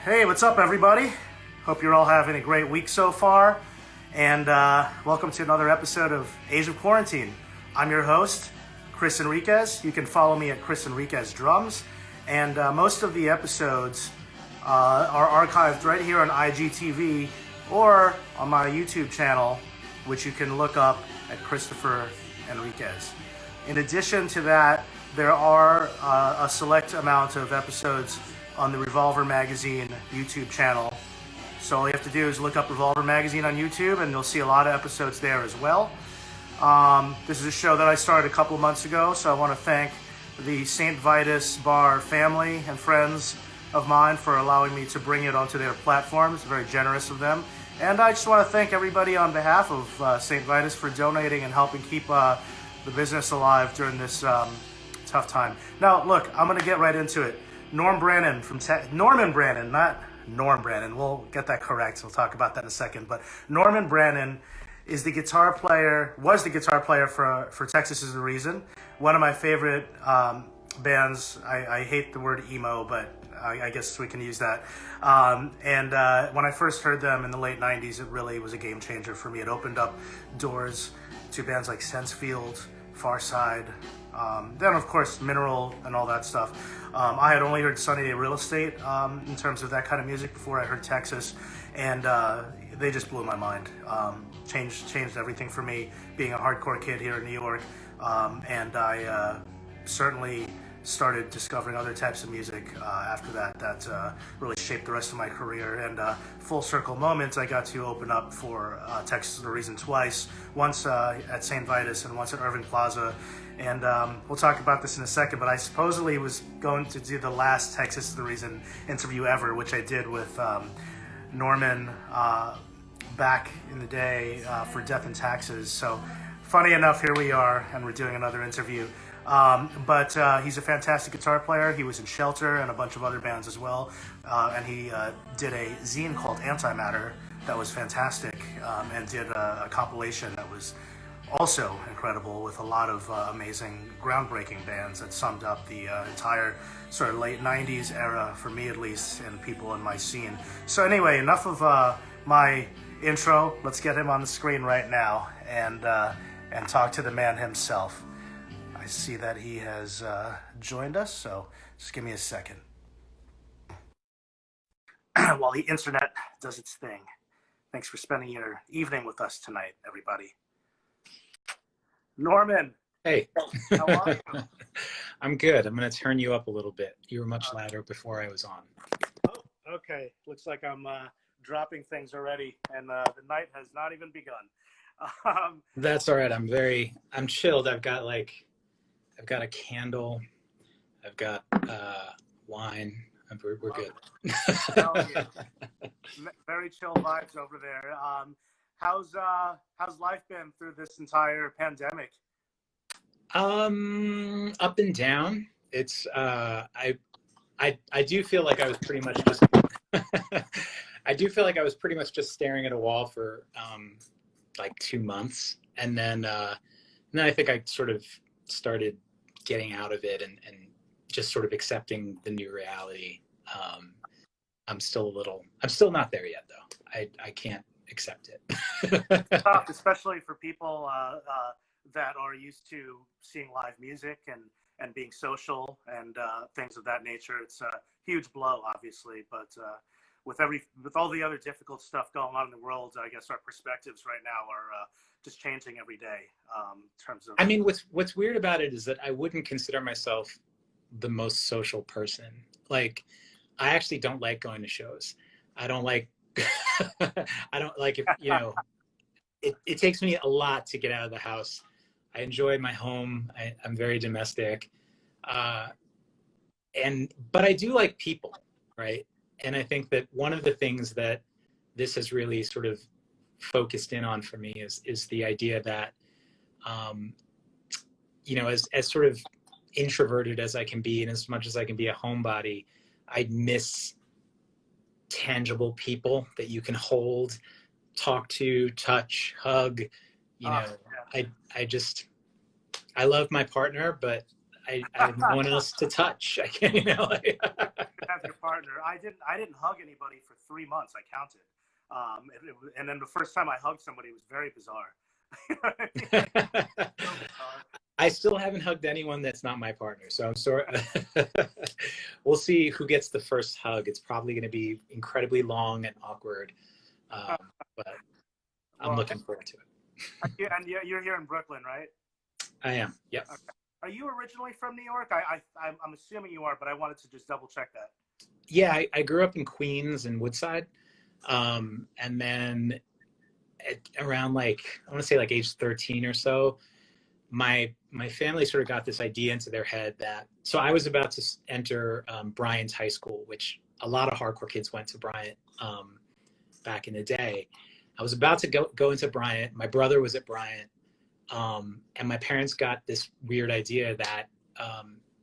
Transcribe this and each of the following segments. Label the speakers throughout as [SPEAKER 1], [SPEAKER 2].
[SPEAKER 1] Hey, what's up, everybody? Hope you're all having a great week so far. And welcome to another episode of Age of Quarantine. I'm your host, Chris Enriquez. You can follow me at Chris Enriquez Drums. And most of the episodes are archived right here on IGTV or on my YouTube channel, which you can look up at Christopher Enriquez. In addition to that, there are a select amount of episodes on the Revolver Magazine YouTube channel. So all you have to do is look up Revolver Magazine on YouTube and you'll see a lot of episodes there as well. This is a show that I started a couple of months ago, so I want to thank the St. Vitus Bar family and friends of mine for allowing me to bring it onto their platform. It's very generous of them. And I just want to thank everybody on behalf of St. Vitus for donating and helping keep the business alive during this tough time. Now, look, I'm going to get right into it. Norman Brannon, not Norm Brannon. We'll get that correct. We'll talk about that in a second. But Norman Brannon is the guitar player, was the guitar player for Texas is the Reason. One of my favorite bands. I hate the word emo, but I guess we can use that. And when I first heard them in the late 90s, it really was a game changer for me. It opened up doors to bands like Sensefield, Far Side, then of course Mineral and all that stuff. I had only heard Sunny Day Real Estate in terms of that kind of music before I heard Texas, and they just blew my mind. Changed everything for me, being a hardcore kid here in New York, and I certainly started discovering other types of music after that really shaped the rest of my career. And full circle moment, I got to open up for Texas is the Reason twice, once at St. Vitus and once at Irving Plaza. And we'll talk about this in a second, but I supposedly was going to do the last Texas is the Reason interview ever, which I did with Norman back in the day for Death and Taxes. So funny enough, here we are, and we're doing another interview. But he's a fantastic guitar player. He was in Shelter and a bunch of other bands as well. And he did a zine called Antimatter that was fantastic, and did a compilation that was also incredible with a lot of amazing, groundbreaking bands that summed up the entire sort of late 90s era, for me at least, and people in my scene. So anyway, enough of my intro. Let's get him on the screen right now and talk to the man himself. I see that he has joined us, so just give me a second. While the internet does its thing. Thanks for spending your evening with us tonight, everybody. Norman.
[SPEAKER 2] Hey.
[SPEAKER 1] How are you?
[SPEAKER 2] I'm good. I'm going to turn you up a little bit. You were much louder before I was on.
[SPEAKER 1] Oh, okay. Looks like I'm dropping things already, and the night has not even begun.
[SPEAKER 2] That's all right. I'm chilled. I've got a candle. I've got wine. We're good.
[SPEAKER 1] Hell yeah. Very chill vibes over there. How's life been through this entire pandemic?
[SPEAKER 2] Up and down. It's I do feel like I was pretty much just I do feel like I was pretty much just staring at a wall for like 2 months, and then I think I sort of started getting out of it and just sort of accepting the new reality. I'm still not there yet though. I can't accept it.
[SPEAKER 1] It's tough, especially for people that are used to seeing live music and being social and things of that nature. It's a huge blow, obviously, but with all the other difficult stuff going on in the world, I guess our perspectives right now are just changing every day in terms of.
[SPEAKER 2] I mean, what's weird about it is that I wouldn't consider myself the most social person. Like, I actually don't like going to shows. I don't like if, it takes me a lot to get out of the house. I enjoy my home. I'm very domestic. But I do like people, right? And I think that one of the things that this has really sort of focused in on for me is the idea that, as sort of introverted as I can be, and as much as I can be a homebody, I miss tangible people that you can hold, talk to, touch, hug. I love my partner, but I have no one else to touch. I can't, you know. Like,
[SPEAKER 1] Have your partner. I didn't hug anybody for 3 months. I counted, and then the first time I hugged somebody was very bizarre. You know what I mean? So bizarre.
[SPEAKER 2] I still haven't hugged anyone that's not my partner, so I'm sorry. We'll see who gets the first hug. It's probably going to be incredibly long and awkward, but I'm looking forward to it.
[SPEAKER 1] And you're here in Brooklyn, right?
[SPEAKER 2] I am. Yep.
[SPEAKER 1] Okay. Are you originally from New York? I'm assuming you are, but I wanted to just double check that.
[SPEAKER 2] Yeah, I grew up in Queens and Woodside, and then around like I want to say like age 13 or so, my family sort of got this idea into their head that so I was about to enter Bryant's high school, which a lot of hardcore kids went to Bryant back in the day. I was about to go into Bryant. My brother was at Bryant. And my parents got this weird idea that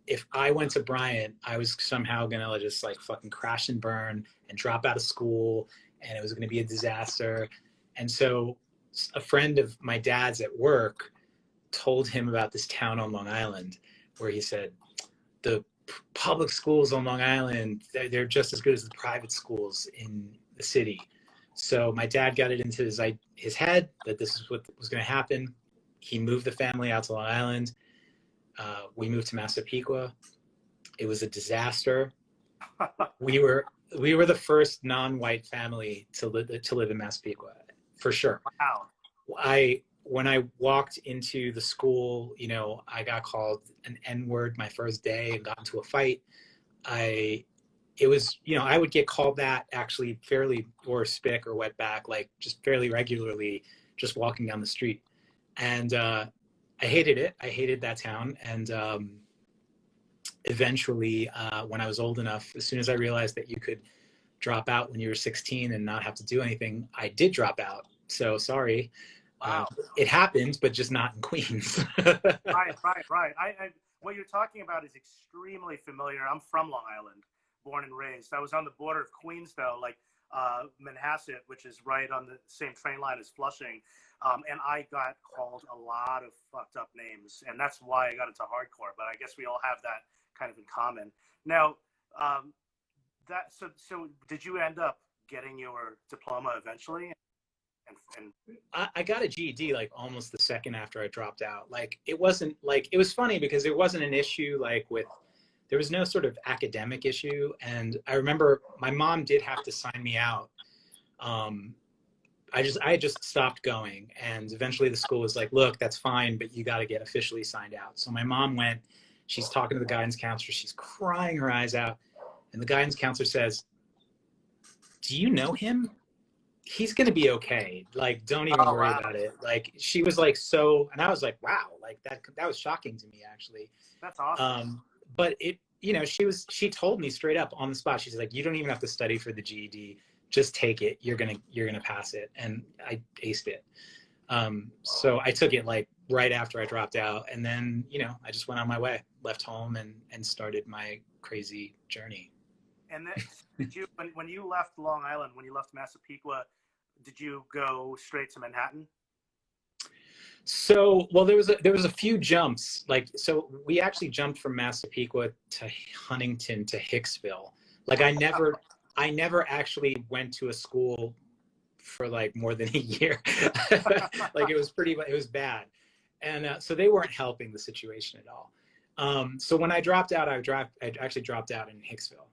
[SPEAKER 2] if I went to Bryant, I was somehow gonna just like fucking crash and burn and drop out of school, and it was gonna be a disaster. And so a friend of my dad's at work told him about this town on Long Island where he said, the public schools on Long Island, they're just as good as the private schools in the city. So my dad got it into his head that this is what was gonna happen. He moved the family out to Long Island. We moved to Massapequa. It was a disaster. We were the first non-white family to live in Massapequa, for sure.
[SPEAKER 1] Wow.
[SPEAKER 2] When I walked into the school, you know, I got called an N-word my first day and got into a fight. It was, you know, I would get called that actually fairly, or spick or wetback, like just fairly regularly, just walking down the street. And I hated it. I hated that town. And eventually, when I was old enough, as soon as I realized that you could drop out when you were 16 and not have to do anything, I did drop out. So sorry.
[SPEAKER 1] Wow.
[SPEAKER 2] It happened, but just not in Queens.
[SPEAKER 1] Right. What you're talking about is extremely familiar. I'm from Long Island, born and raised. I was on the border of Queens, though, like Manhasset, which is right on the same train line as Flushing. And I got called a lot of fucked up names, and that's why I got into hardcore. But I guess we all have that kind of in common. Now, so did you end up getting your diploma eventually? And
[SPEAKER 2] I got a GED like almost the second after I dropped out. Like it wasn't like, it was funny because it wasn't an issue like there was no sort of academic issue. And I remember my mom did have to sign me out. I just stopped going, and eventually the school was like, look, that's fine, but you got to get officially signed out. So my mom went, she's talking to the guidance counselor, she's crying her eyes out. And the guidance counselor says, do you know him? He's going to be okay. Like, don't even worry about it. Like, she was like, so, and I was like, wow, like that was shocking to me, actually.
[SPEAKER 1] That's awesome.
[SPEAKER 2] But it, you know, she told me straight up on the spot, she's like, you don't even have to study for the GED. Just take it. You're going to pass it. And I aced it. So I took it like right after I dropped out. And then, you know, I just went on my way, left home and started my crazy journey.
[SPEAKER 1] And then did you, when you left Long Island, when you left Massapequa, did you go straight to Manhattan?
[SPEAKER 2] So, well, there was a few jumps. Like, so we actually jumped from Massapequa to Huntington to Hicksville. Like, I never actually went to a school for like more than a year. Like, it was bad. And so they weren't helping the situation at all. So when I dropped out, I actually dropped out in Hicksville,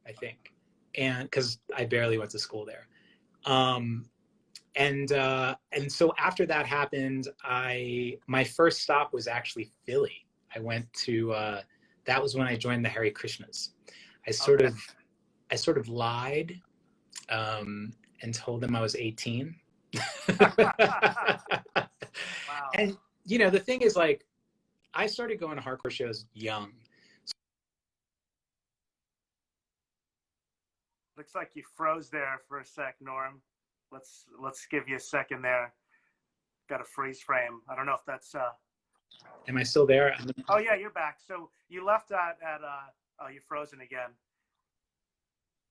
[SPEAKER 2] I think. And cause I barely went to school there. And so after that happened, my first stop was actually Philly. I went to, that was when I joined the Hare Krishnas. I sort of lied, and told them I was 18.
[SPEAKER 1] Wow.
[SPEAKER 2] And, you know, the thing is, like, I started going to hardcore shows young.
[SPEAKER 1] Looks like you froze there for a sec, Norm. Let's give you a second there. Got a freeze frame. I don't know if that's.
[SPEAKER 2] Am I still there?
[SPEAKER 1] Oh yeah, you're back. So you left at oh, you're frozen again.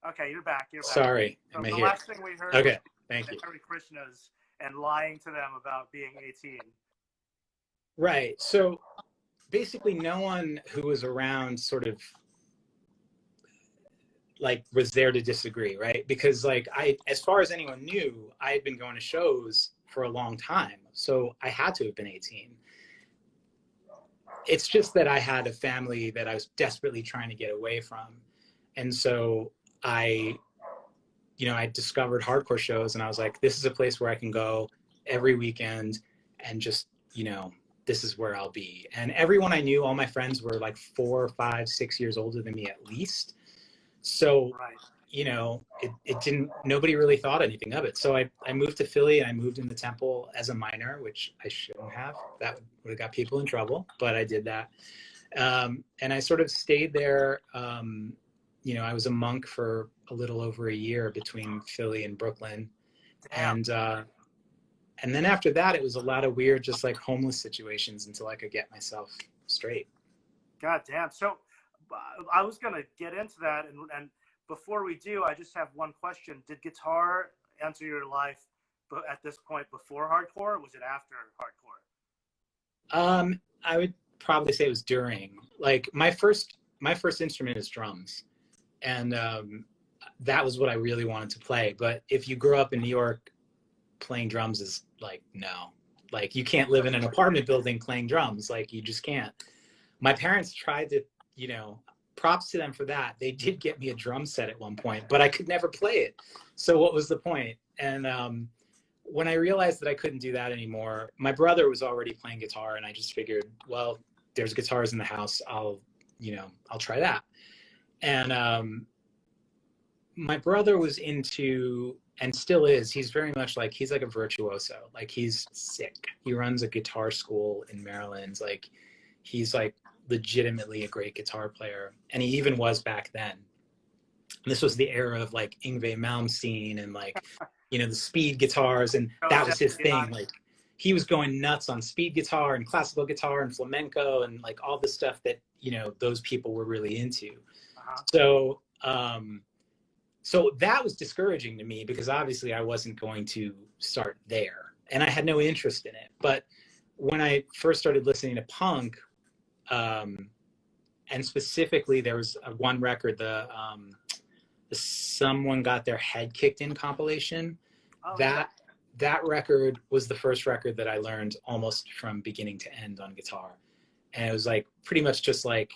[SPEAKER 1] Okay, you're back. You're back.
[SPEAKER 2] Sorry,
[SPEAKER 1] so
[SPEAKER 2] am I
[SPEAKER 1] the
[SPEAKER 2] here?
[SPEAKER 1] last thing we heard.
[SPEAKER 2] Okay,
[SPEAKER 1] was
[SPEAKER 2] thank you.
[SPEAKER 1] Hare Krishnas and lying to them about being 18.
[SPEAKER 2] Right. So basically no one who was around sort of like was there to disagree, right? Because like as far as anyone knew, I had been going to shows for a long time, so I had to have been 18. It's just that I had a family that I was desperately trying to get away from, and so I discovered hardcore shows, and I was like, this is a place where I can go every weekend, and just this is where I'll be. And everyone I knew, all my friends were like 4, 5, 6 years older than me at least. So,
[SPEAKER 1] Right.
[SPEAKER 2] it didn't, nobody really thought anything of it. So I moved to Philly, and I moved in the Temple as a minor, which I shouldn't have. That would have got people in trouble, but I did that. And I sort of stayed there. I was a monk for a little over a year between Philly and Brooklyn.
[SPEAKER 1] Damn.
[SPEAKER 2] And then after that, it was a lot of weird, just like homeless situations until I could get myself straight.
[SPEAKER 1] God damn. So I was going to get into that. And before we do, I just have one question. Did guitar enter your life at this point before hardcore, or was it after hardcore?
[SPEAKER 2] I would probably say it was during. Like my first instrument is drums. And that was what I really wanted to play. But if you grow up in New York, playing drums is like, no. Like you can't live in an apartment building playing drums. Like you just can't. My parents tried to, props to them for that. They did get me a drum set at one point, but I could never play it. So what was the point? And when I realized that I couldn't do that anymore, my brother was already playing guitar, and I just figured, well, there's guitars in the house. I'll try that. And my brother was into, and still is, he's very much like, he's like a virtuoso. Like he's sick. He runs a guitar school in Maryland. Like he's like legitimately a great guitar player. And he even was back then. This was the era of like Yngwie Malmsteen and like, the speed guitars. And that was his thing. Like he was going nuts on speed guitar and classical guitar and flamenco and like all the stuff that, those people were really into. So that was discouraging to me, because obviously I wasn't going to start there, and I had no interest in it. But when I first started listening to punk, and specifically there was one record, the Someone Got Their Head Kicked In compilation. That record was the first record that I learned almost from beginning to end on guitar. And it was like pretty much just like,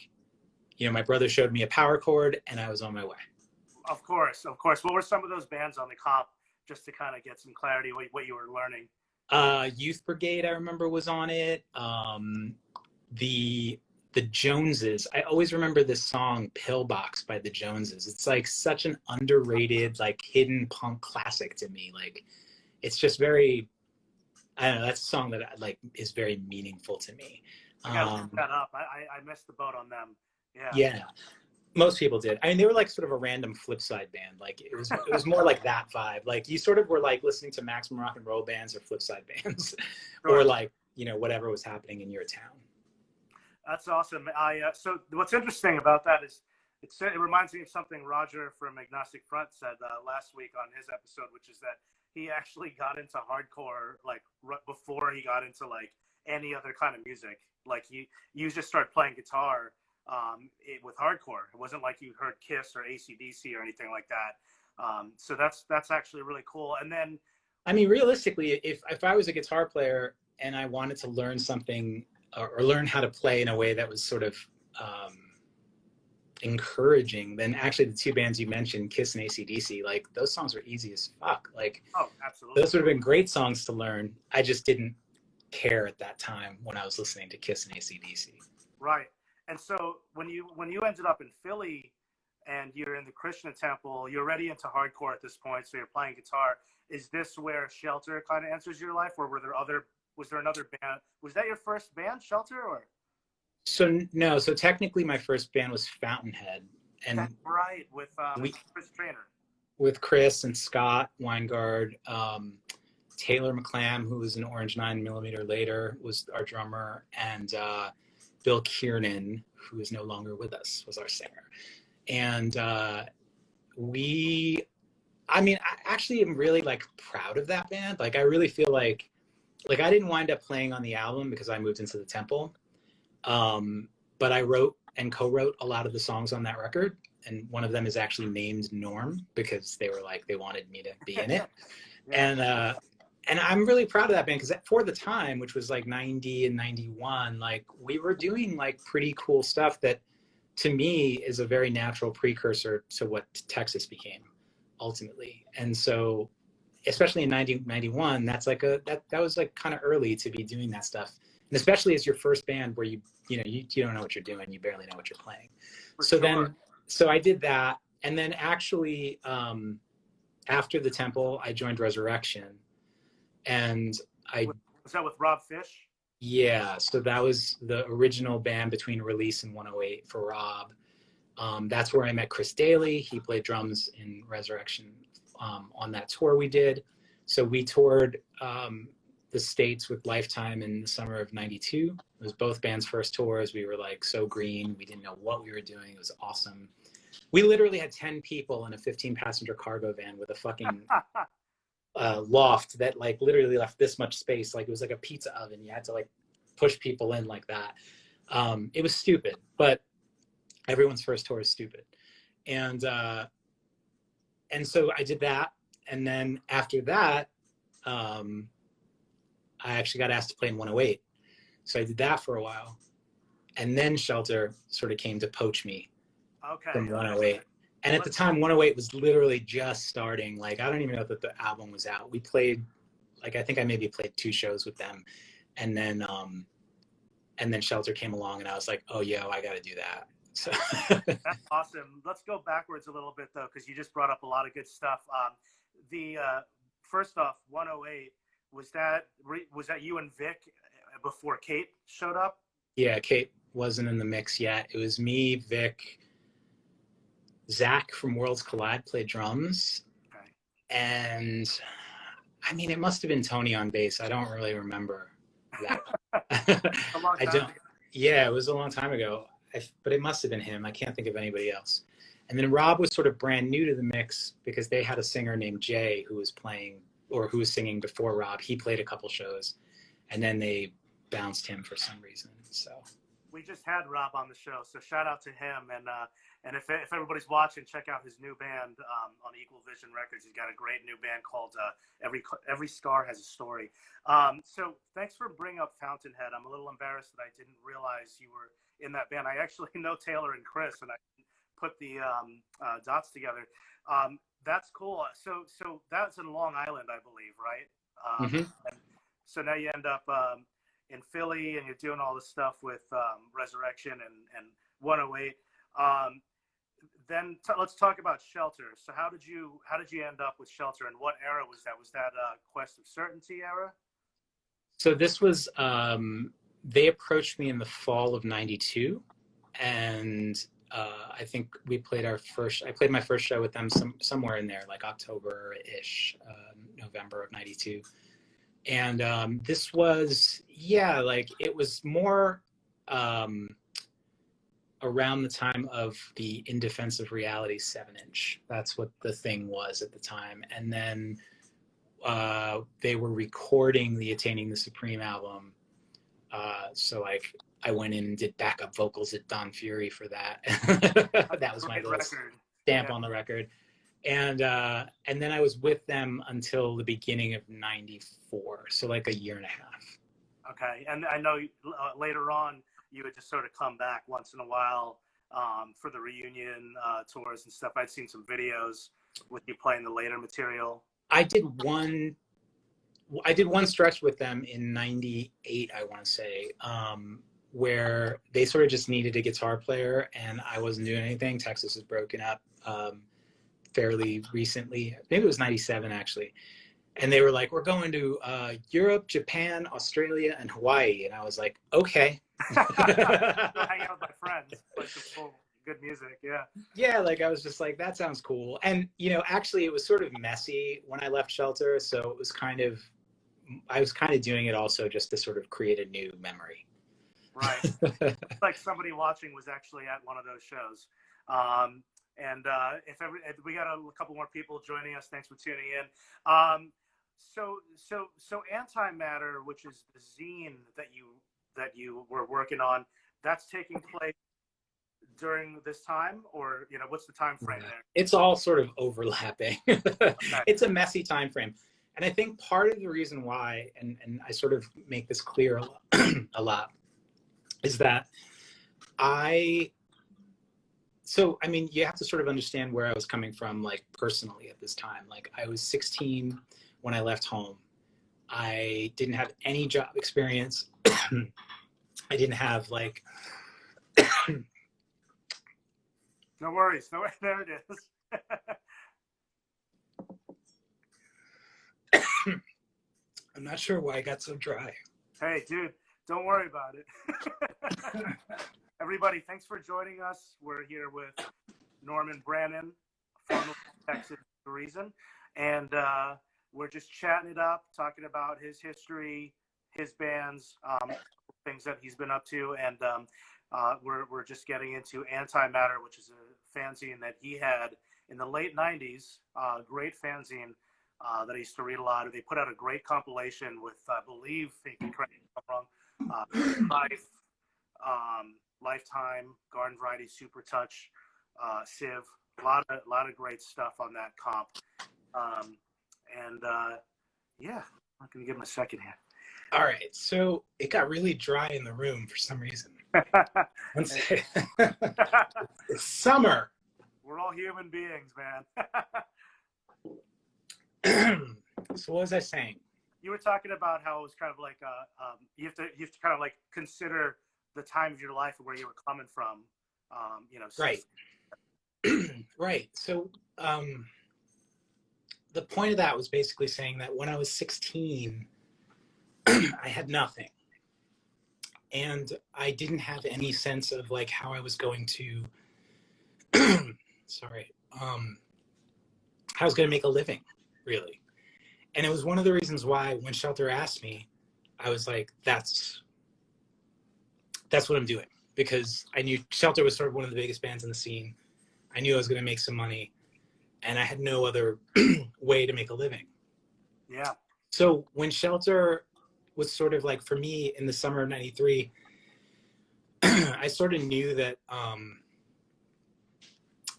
[SPEAKER 2] my brother showed me a power chord and I was on my way.
[SPEAKER 1] Of course. What were some of those bands on the comp, just to kind of get some clarity what you were learning?
[SPEAKER 2] Youth Brigade, I remember, was on it. The Joneses. I always remember this song Pillbox by the Joneses. It's like such an underrated, like hidden punk classic to me. Like it's just very, I don't know, that's a song that like is very meaningful to me.
[SPEAKER 1] I gotta look that up. I missed the boat on them.
[SPEAKER 2] Yeah. Most people did. I mean, they were like sort of a random flip side band. Like it was more like that vibe. Like you sort of were like listening to maximum rock and roll bands or flip side bands, or like, whatever was happening in your town.
[SPEAKER 1] That's awesome. So what's interesting about that is it reminds me of something Roger from Agnostic Front said last week on his episode, which is that he actually got into hardcore like before he got into like any other kind of music. Like you just started playing guitar with hardcore. It wasn't like you heard Kiss or AC/DC or anything like that. So that's actually really cool. And then,
[SPEAKER 2] I mean, realistically, if I was a guitar player and I wanted to learn something or learn how to play in a way that was sort of encouraging, then actually the two bands you mentioned, Kiss and AC/DC, like those songs were easy as fuck. Like,
[SPEAKER 1] oh, absolutely,
[SPEAKER 2] those would have been great songs to learn. I just didn't care at that time when I was listening to Kiss and AC/DC.
[SPEAKER 1] Right. And so when you ended up in Philly and you're in the Krishna Temple, you're already into hardcore at this point, so you're playing guitar. Is this where Shelter kind of enters your life, or was there another band? Was that your first band, Shelter, or?
[SPEAKER 2] So no, so technically my first band was Fountainhead, and
[SPEAKER 1] that's right, with Chris Trainer.
[SPEAKER 2] With Chris and Scott Weingard, Taylor McClam, who was in Orange 9mm later, was our drummer, and Bill Kiernan, who is no longer with us, was our singer. And I actually am really like proud of that band. Like I really feel like I didn't wind up playing on the album because I moved into the Temple, But I wrote and co-wrote a lot of the songs on that record. And one of them is actually named Norm because they were like, they wanted me to be in it. Yeah. And I'm really proud of that band because for the time, which was like 90 and 91, like we were doing like pretty cool stuff that to me is a very natural precursor to what Texas became ultimately. And so, especially in 91, that's like that was like kind of early to be doing that stuff. And especially as your first band where you don't know what you're doing, you barely know what you're playing. So I did that. And then actually, after the Temple, I joined Resurrection. And
[SPEAKER 1] was that with Rob Fish?
[SPEAKER 2] Yeah, so that was the original band between Release and 108 for Rob. That's where I met Chris Daly. He played drums in Resurrection on that tour we did. So we toured the States with Lifetime in the summer of 92. It was both bands' first tours. We were like so green. We didn't know what we were doing. It was awesome. We literally had 10 people in a 15-passenger cargo van with a fucking loft that like literally left this much space. Like it was like a pizza oven. You had to like push people in like that. It was stupid, but everyone's first tour is stupid. And so I did that. And then after that, I actually got asked to play in 108. So I did that for a while. And then Shelter sort of came to poach me from 108. And at the time, 108 was literally just starting. Like, I don't even know that the album was out. We played, like, I think I maybe played 2 shows with them. And then Shelter came along and I was like, oh, yo, I got to do that. So
[SPEAKER 1] That's awesome. Let's go backwards a little bit, though, because you just brought up a lot of good stuff. First off, 108, was that you and Vic before Kate showed up?
[SPEAKER 2] Yeah, Kate wasn't in the mix yet. It was me, Vic, Zach from Worlds Collide played drums. Okay. And I mean, it must have been Tony on bass. I don't really remember that.
[SPEAKER 1] A long time ago.
[SPEAKER 2] Yeah, it was a long time ago. But it must have been him. I can't think of anybody else. And then Rob was sort of brand new to the mix because they had a singer named Jay who was playing or who was singing before Rob. He played a couple shows and then they bounced him for some reason. So
[SPEAKER 1] we just had Rob on the show, so shout out to him. And if everybody's watching, check out his new band on Equal Vision Records. He's got a great new band called Every Scar Has a Story. So thanks for bringing up Fountainhead. I'm a little embarrassed that I didn't realize you were in that band. I actually know Taylor and Chris, and I put the dots together. That's cool. So that's in Long Island, I believe, right? So now you end up in Philly, and you're doing all this stuff with Resurrection and 108. Then let's talk about Shelter. So how did you end up with Shelter, and what era was that? Was that Quest of Certainty era?
[SPEAKER 2] So this was they approached me in the fall of 92, and I think I played my first show with them somewhere in there, like October-ish, November of 92. And this was, like it was more around the time of the In Defense of Reality 7-inch. That's what the thing was at the time. And then they were recording the Attaining the Supreme album. So like I went in and did backup vocals at Don Fury for that. That was my little stamp on the record. And then I was with them until the beginning of 94. So like a year and a half.
[SPEAKER 1] Okay. And I know later on you would just sort of come back once in a while for the reunion tours and stuff. I'd seen some videos with you playing the later material.
[SPEAKER 2] I did one stretch with them in 98, I want to say, where they sort of just needed a guitar player and I wasn't doing anything. Texas was broken up fairly recently. Maybe it was 97 actually. And they were like, we're going to Europe, Japan, Australia, and Hawaii. And I was like, okay.
[SPEAKER 1] Hang out with my friends, play some good music, yeah.
[SPEAKER 2] Yeah, like I was just like, that sounds cool. And, actually it was sort of messy when I left Shelter. So it was I was kind of doing it also just to sort of create a new memory.
[SPEAKER 1] Right. It's like somebody watching was actually at one of those shows. And if we got a couple more people joining us, thanks for tuning in. So Antimatter, which is the zine that you were working on, that's taking place during this time, or what's the time frame there?
[SPEAKER 2] It's all sort of overlapping.
[SPEAKER 1] Okay.
[SPEAKER 2] It's a messy time frame. And I think part of the reason why, and I sort of make this clear a lot, is that I mean, you have to sort of understand where I was coming from, like, personally at this time. Like, I was 16 when I left home. I didn't have any job experience. I didn't have, like...
[SPEAKER 1] No worries. No, there it is.
[SPEAKER 2] I'm not sure why I got so dry.
[SPEAKER 1] Hey, dude, don't worry about it. Everybody, thanks for joining us. We're here with Norman Brannon from Texas for a reason. And we're just chatting it up, talking about his history, his bands, things that he's been up to. And we're just getting into Antimatter, which is a fanzine that he had in the late 90s, great fanzine that I used to read a lot of. They put out a great compilation with, I believe, if you can correct me if I'm wrong, Life, Lifetime, Garden Variety, Super Touch, Civ, a lot of great stuff on that comp. Yeah, I'm going to give him a second here.
[SPEAKER 2] All right, so it got really dry in the room for some reason. It's summer.
[SPEAKER 1] We're all human beings, man.
[SPEAKER 2] So what was I saying?
[SPEAKER 1] You were talking about how it was kind of like you have to kind of like consider the time of your life and where you were coming from.
[SPEAKER 2] Right. Right. So the point of that was basically saying that when I was 16, I had nothing. And I didn't have any sense of like how I was going to, how I was going to make a living, really. And it was one of the reasons why when Shelter asked me, I was like, that's what I'm doing. Because I knew Shelter was sort of one of the biggest bands in the scene. I knew I was going to make some money, and I had no other way to make a living.
[SPEAKER 1] Yeah. So
[SPEAKER 2] when Shelter was sort of like, for me, in the summer of '93, I sort of knew that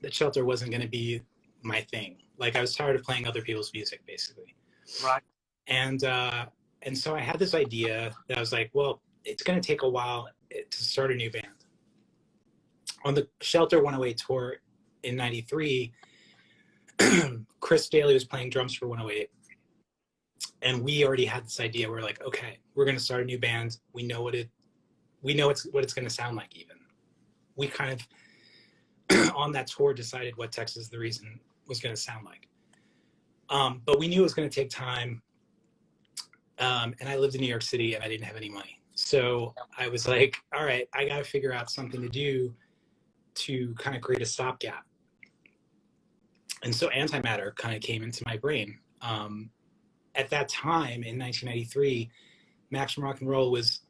[SPEAKER 2] that Shelter wasn't going to be my thing. Like, I was tired of playing other people's music, basically.
[SPEAKER 1] Right.
[SPEAKER 2] And so I had this idea that I was like, well, it's going to take a while to start a new band. On the Shelter 108 tour in '93, Chris Daly was playing drums for 108. And we already had this idea. We're like, okay, we're going to start a new band. We know what it's going to sound like. Even we kind of on that tour decided what Texas the Reason was going to sound like. But we knew it was going to take time. And I lived in New York City and I didn't have any money. So I was like, all right, I got to figure out something to do to kind of create a stopgap. And so Antimatter kind of came into my brain. At that time in 1993, Maximum Rock and Roll was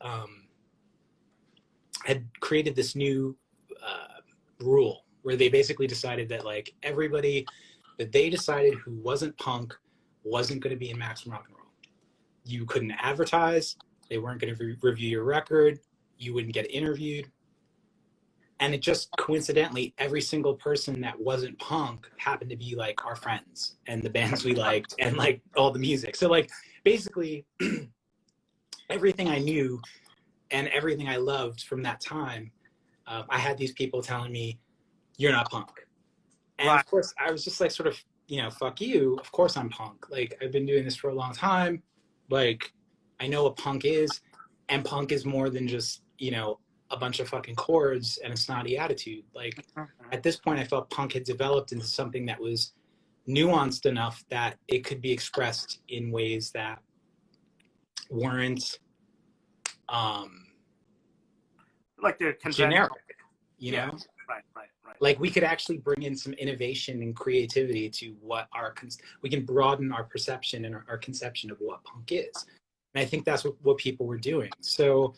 [SPEAKER 2] had created this new rule where they basically decided that like everybody that they decided who wasn't punk wasn't going to be in Maximum Rock and Roll. You couldn't advertise. They weren't going to review your record. You wouldn't get interviewed. And it just coincidentally, every single person that wasn't punk happened to be like our friends and the bands we liked and like all the music. So like basically everything I knew and everything I loved from that time, I had these people telling me, you're not punk. And
[SPEAKER 1] right.
[SPEAKER 2] Of course I was just like sort of, fuck you. Of course I'm punk. Like I've been doing this for a long time. Like I know what punk is, and punk is more than just, a bunch of fucking chords and a snotty attitude. Like at this point I felt punk had developed into something that was nuanced enough that it could be expressed in ways that weren't
[SPEAKER 1] like they're
[SPEAKER 2] generic,
[SPEAKER 1] know? Right.
[SPEAKER 2] Like we could actually bring in some innovation and creativity to what we can broaden our perception and our conception of what punk is. And I think that's what people were doing. So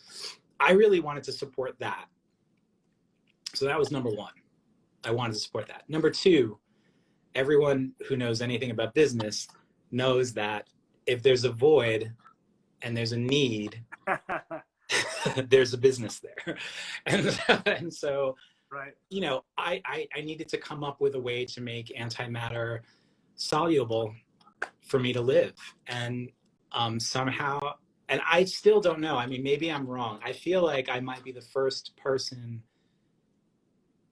[SPEAKER 2] I really wanted to support that. So that was number one. I wanted to support that. Number two, everyone who knows anything about business knows that if there's a void and there's a need, there's a business there. And so,
[SPEAKER 1] Right.
[SPEAKER 2] you know, I needed to come up with a way to make antimatter soluble for me to live. And somehow, and I still don't know, I mean, maybe I'm wrong. I feel like I might be the first person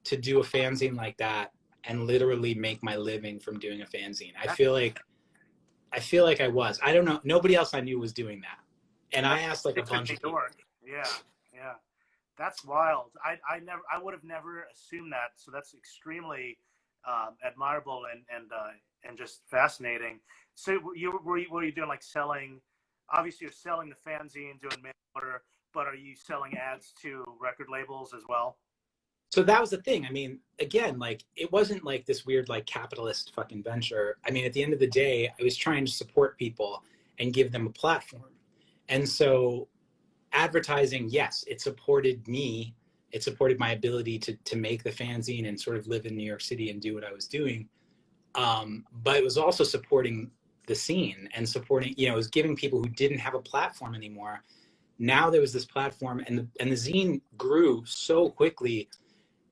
[SPEAKER 2] to do a fanzine like that and literally make my living from doing a fanzine. I feel like I was. I don't know. Nobody else I knew was doing that. And I asked like a bunch of people.
[SPEAKER 1] Yeah, yeah. That's wild. I would have never assumed that. So that's extremely admirable and just fascinating. So were you doing like selling? Obviously, you're selling the fanzine, doing mail order, but are you selling ads to record labels as well?
[SPEAKER 2] So that was the thing. I mean, again, like it wasn't like this weird like capitalist fucking venture. I mean, at the end of the day, I was trying to support people and give them a platform. And so advertising, yes, it supported me. It supported my ability to make the fanzine and sort of live in New York City and do what I was doing. But it was also supporting the scene and supporting, you know, it was giving people who didn't have a platform anymore. Now there was this platform, and the zine grew so quickly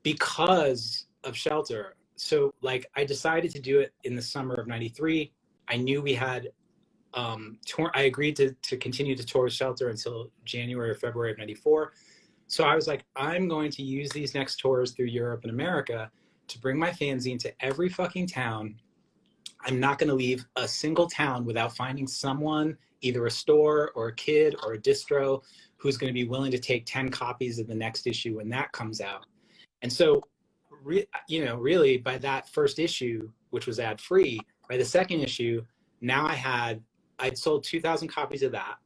[SPEAKER 2] because of Shelter. So like I decided to do it in the summer of '93. I knew we had I agreed to continue to tour Shelter until January or February of '94. So I was like, I'm going to use these next tours through Europe and America to bring my fanzine to every fucking town. I'm not going to leave a single town without finding someone, either a store or a kid or a distro, who's going to be willing to take 10 copies of the next issue when that comes out. And so, you know, really by that first issue, which was ad free, by the second issue, now I'd sold 2,000 copies of that.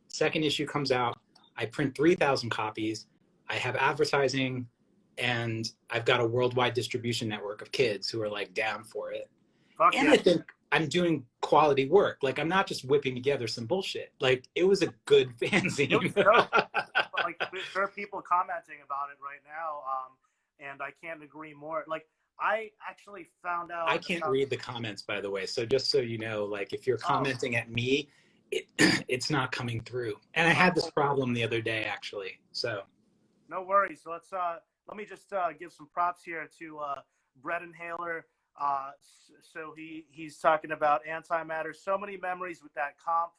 [SPEAKER 2] Second issue comes out, I print 3,000 copies. I have advertising, and I've got a worldwide distribution network of kids who are like down for it.
[SPEAKER 1] Fuck
[SPEAKER 2] and
[SPEAKER 1] yeah.
[SPEAKER 2] I think I'm doing quality work. Like I'm not just whipping together some bullshit. Like it was a good fanzine.
[SPEAKER 1] Like there are people commenting about it right now, and I can't agree more. Like I actually found out.
[SPEAKER 2] I can't read the comments, by the way. So just so you know, like if you're commenting at me, it's not coming through. And I had this problem the other day, actually. So
[SPEAKER 1] no worries. So let me just give some props here to Brett Inhaler. So he's talking about antimatter. So many memories with that comp,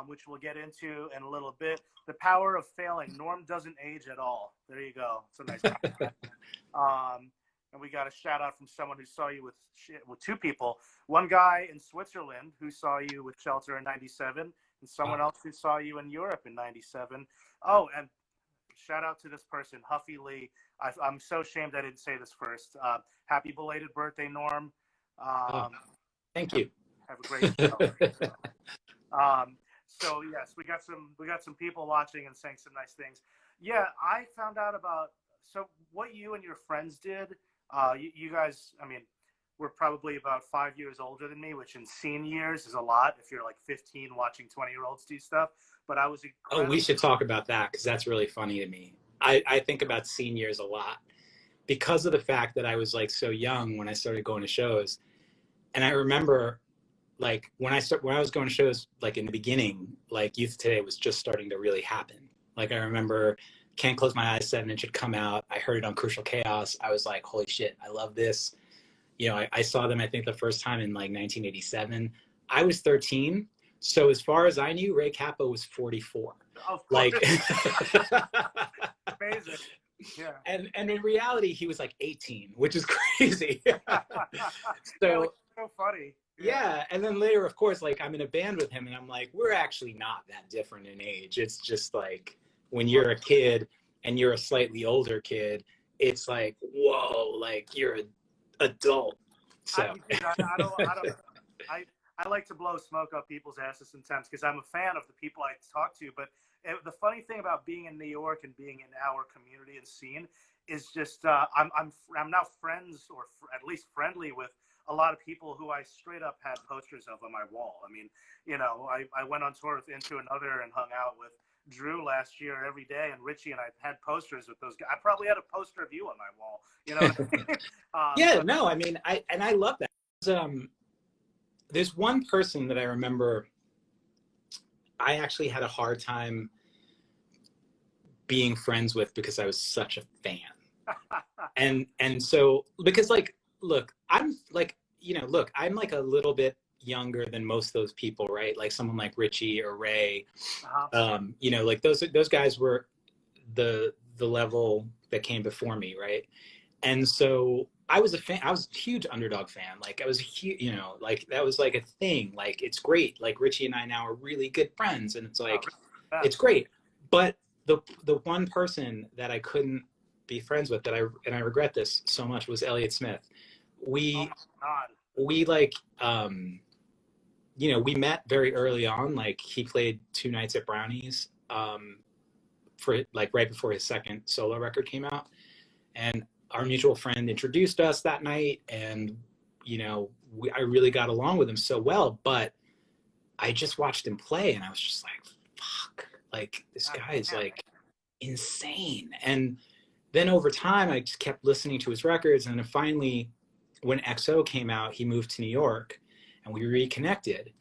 [SPEAKER 1] which we'll get into in a little bit. The power of failing. Norm doesn't age at all. There you go. It's a nice compliment. And we got a shout out from someone who saw you with two people. One guy in Switzerland who saw you with Shelter in '97, and someone else who saw you in Europe in '97. Oh, and shout out to this person, Huffy Lee. I'm so ashamed I didn't say this first. Happy belated birthday, Norm.
[SPEAKER 2] Thank you.
[SPEAKER 1] Have a great show. So yes, we got some people watching and saying some nice things. Yeah, I found out about what you and your friends did. You guys, I mean, we're probably about 5 years older than me, which in scene years is a lot if you're like 15 watching 20-year-olds do stuff. But I was
[SPEAKER 2] we should talk about that because that's really funny to me. I think about scene years a lot because of the fact that I was like so young when I started going to shows. And I remember like when I was going to shows, like in the beginning, like Youth Today was just starting to really happen. Like I remember Can't Close My Eyes 7-inch had come out. I heard it on Crucial Chaos. I was like, holy shit, I love this. You know, I saw them, I think the first time in like 1987. I was 13. So as far as I knew, Ray Cappo was 44.
[SPEAKER 1] Of course.
[SPEAKER 2] Like,
[SPEAKER 1] amazing. Yeah.
[SPEAKER 2] And in reality, he was like 18, which is crazy.
[SPEAKER 1] Yeah, like, so funny.
[SPEAKER 2] Yeah. And then later, of course, like I'm in a band with him and I'm like, we're actually not that different in age. It's just like when you're a kid and you're a slightly older kid, it's like, whoa, like you're an adult. So
[SPEAKER 1] I like to blow smoke up people's asses sometimes because I'm a fan of the people I talk to. But the funny thing about being in New York and being in our community and scene is just I'm now friends, or at least friendly with a lot of people who I straight up had posters of on my wall. I mean, you know, I went on tour with Into Another and hung out with Drew last year every day, and Richie, and I had posters with those guys. I probably had a poster of you on my wall. You know what I mean?
[SPEAKER 2] Yeah, no, I mean, I love that. There's one person that I remember I actually had a hard time being friends with because I was such a fan. And so, because like, look, I'm like, look, I'm like a little bit younger than most of those people, right? Like someone like Richie or Ray, like those guys were the level that came before me, right? And so I was a fan. I was a huge Underdog fan. Like I was a huge, like that was like a thing. Like it's great. Like Richie and I now are really good friends, and it's like it's great. But the one person that I couldn't be friends with, that I regret this so much, was Elliott Smith. We like we met very early on. Like he played 2 nights at Brownies for like right before his second solo record came out, and our mutual friend introduced us that night, and I really got along with him so well. But I just watched him play, and I was just like, fuck, like this guy is like insane. And then over time, I just kept listening to his records, and then finally, when XO came out, he moved to New York, and we reconnected.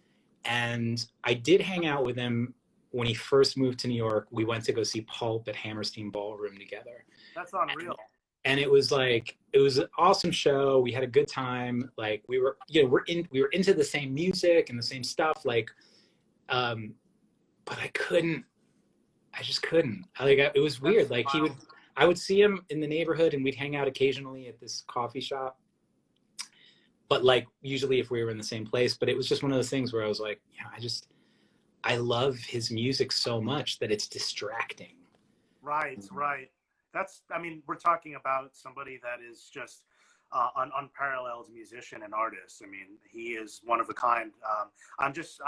[SPEAKER 2] And I did hang out with him when he first moved to New York. We went to go see Pulp at Hammerstein Ballroom together.
[SPEAKER 1] That's unreal.
[SPEAKER 2] And it was like, it was an awesome show. We had a good time. Like we were, we were into the same music and the same stuff. Like, but I just couldn't. It was weird. Like I would see him in the neighborhood, and we'd hang out occasionally at this coffee shop. But like usually if we were in the same place. But it was just one of those things where I was like, I love his music so much that it's distracting.
[SPEAKER 1] Right. We're talking about somebody that is just an unparalleled musician and artist. I mean, he is one of a kind. That's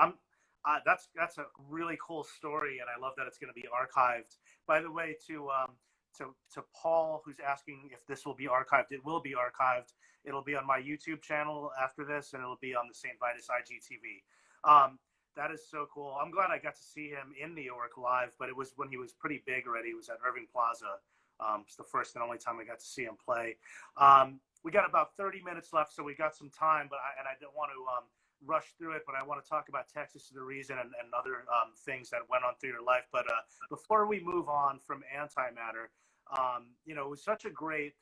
[SPEAKER 1] a really cool story, and I love that it's going to be archived. By the way, to Paul, who's asking if this will be archived, it will be archived. It'll be on my YouTube channel after this, and it'll be on the St. Vitus IGTV. That is so cool. I'm glad I got to see him in New York live, but it was when he was pretty big already. He was at Irving Plaza. It's the first and only time I got to see him play. We got about 30 minutes left, so we got some time, but I don't want to rush through it, but I want to talk about Texas to the Reason and other things that went on through your life. But before we move on from Antimatter, it was such a great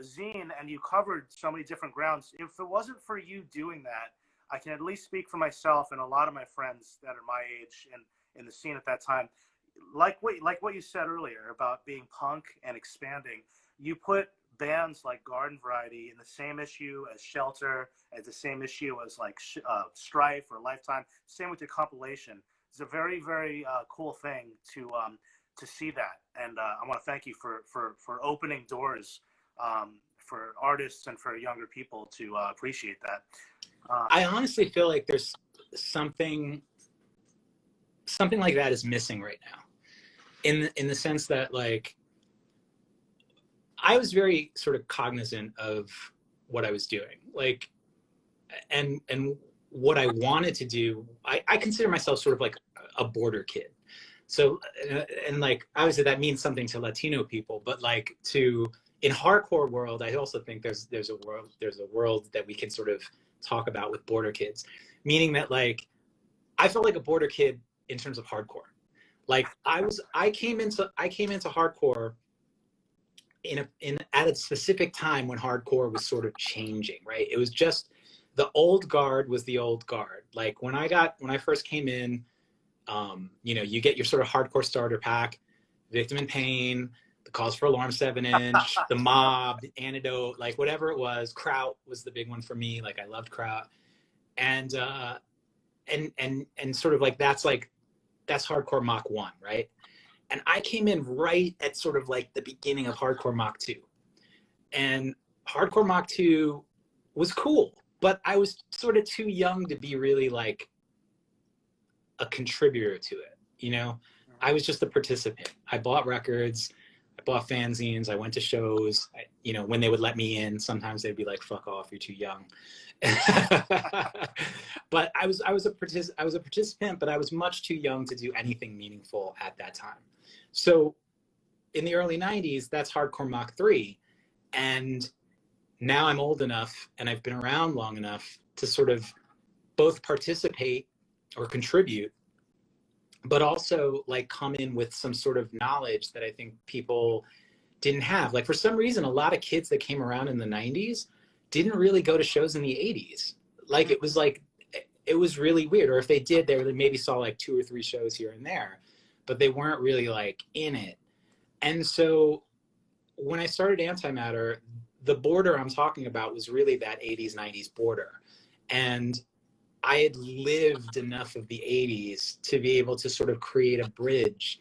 [SPEAKER 1] zine, and you covered so many different grounds. If it wasn't for you doing that, I can at least speak for myself and a lot of my friends that are my age and in the scene at that time. Like what you said earlier about being punk and expanding, you put bands like Garden Variety in the same issue as Shelter, as the same issue as like Strife or Lifetime. Same with your compilation. It's a very, very cool thing to see that, and I want to thank you for opening doors for artists and for younger people to appreciate that.
[SPEAKER 2] I honestly feel like there's something like that is missing right now, in the sense that like I was very sort of cognizant of what I was doing, like, and what I wanted to do. I consider myself sort of like a border kid. So, and like, obviously that means something to Latino people, but like in hardcore world, I also think there's a world that we can sort of talk about with border kids, meaning that like, I felt like a border kid in terms of hardcore. Like I came into hardcore at a specific time when hardcore was sort of changing, right? It was just the old guard was the old guard. Like when I first came in, you get your sort of hardcore starter pack, Victim in Pain, The Cause for Alarm 7-inch, The Mob, The Antidote, like whatever it was. Kraut was the big one for me. Like I loved Kraut, and sort of like that's hardcore Mach 1, right? And I came in right at sort of like the beginning of hardcore Mach 2, and hardcore Mach 2 was cool, but I was sort of too young to be really like a contributor to it. I was just a participant. I bought records, I bought fanzines, I went to shows. When they would let me in, sometimes they'd be like, "Fuck off, you're too young." But I was a participant, but I was much too young to do anything meaningful at that time. So in the early 90s, that's hardcore Mach 3. And now I'm old enough and I've been around long enough to sort of both participate or contribute but also like come in with some sort of knowledge that I think people didn't have. Like for some reason, a lot of kids that came around in the 90s didn't really go to shows in the 80s. Like it was really weird. Or if they did, they really maybe saw like 2 or 3 shows here and there, but they weren't really like in it. And so when I started Antimatter, the border I'm talking about was really that 80s, 90s border. And I had lived enough of the 80s to be able to sort of create a bridge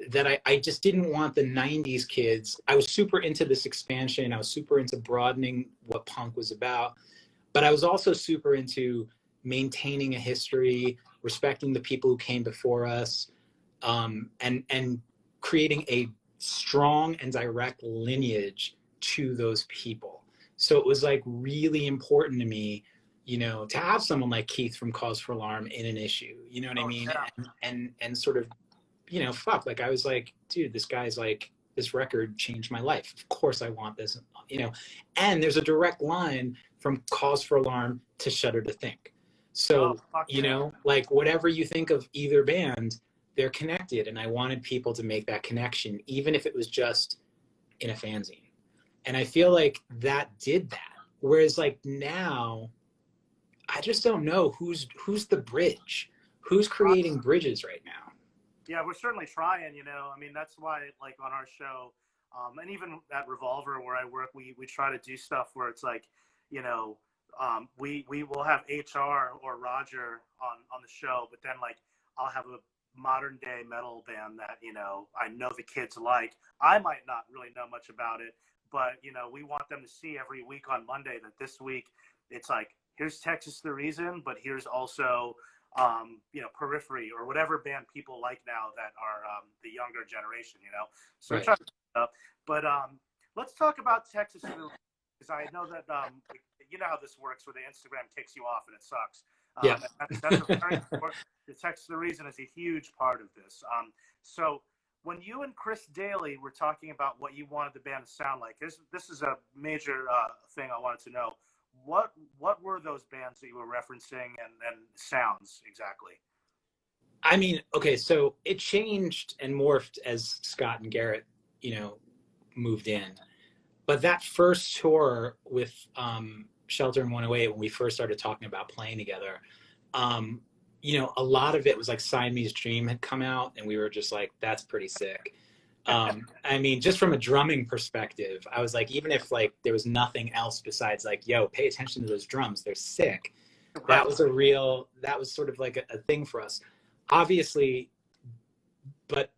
[SPEAKER 2] that I just didn't want the 90s kids. I was super into this expansion. I was super into broadening what punk was about, but I was also super into maintaining a history, respecting the people who came before us, and creating a strong and direct lineage to those people. So it was like really important to me, you know, to have someone like Keith from Cause for Alarm in an issue, you know what I mean?
[SPEAKER 1] Yeah.
[SPEAKER 2] And sort of, you know, fuck, like I was like, dude, this guy's like, this record changed my life. Of course I want this, you know. And there's a direct line from Cause for Alarm to Shudder to Think. So, you know, like whatever you think of either band, they're connected. And I wanted people to make that connection, even if it was just in a fanzine. And I feel like that did that. Whereas like now, I just don't know who's the bridge, who's creating bridges right now.
[SPEAKER 1] Yeah, we're certainly trying, you know. I mean, that's why, like, on our show, and even at Revolver where I work, we try to do stuff where it's like, you know, we will have HR or Roger on the show, but then, like, I'll have a modern day metal band that, you know, I know the kids like. I might not really know much about it, but, you know, we want them to see every week on Monday that this week it's like, here's Texas the Reason, but here's also you know, Periphery or whatever band people like now that are the younger generation, you know. So
[SPEAKER 2] Right.
[SPEAKER 1] try to up. But let's talk about Texas because I know that you know how this works, where the Instagram kicks you off and it sucks.
[SPEAKER 2] Yeah.
[SPEAKER 1] That's a very important. The Texas the Reason is a huge part of this. So when you and Chris Daly were talking about what you wanted the band to sound like, this is a major thing I wanted to know. What were those bands that you were referencing and sounds exactly?
[SPEAKER 2] I mean, okay, so it changed and morphed as Scott and Garrett, you know, moved in. But that first tour with Shelter in 108, when we first started talking about playing together, you know, a lot of it was like Siamese Dream had come out, and we were just like, that's pretty sick. I mean, just from a drumming perspective, I was like, even if like there was nothing else besides like, yo, pay attention to those drums, they're sick.
[SPEAKER 1] Right.
[SPEAKER 2] That was sort of like a thing for us, obviously. But